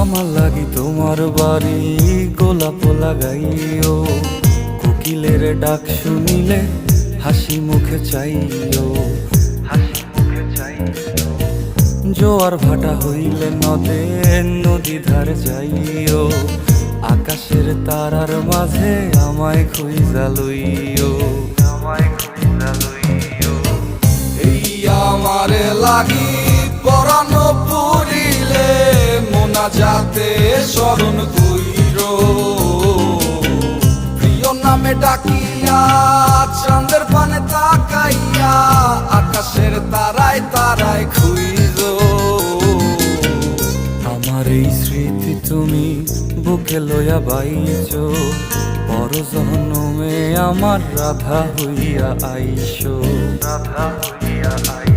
আমার লাগি তোমার বাড়ি গোলাপ লাগাইও, কোকিলের ডাক শুনিলে হাসি মুখে চাইও, হাসি মুখে চাইও। জোয়ার ভাটা হইলে নদে নদী ধারে যাইও, আকাশের তারার মাঝে আমায় খুঁজা লইও, আমায় খুঁজা লইও। এই আমারে লাগি পরানো পুরিলে মোনাজাতে স্মরণ কইরো, প্রিয় নামে ডাকিয়া চাঁদের পানে তাকাইয়া আকাশের তারায় তারায় খুইরো। আমার এই স্মৃতি তুমি বুকে লইয়া বাইছো, পর জন্মে আমার রাধা হইয়া আইসো, রাধা হইয়া আইসো।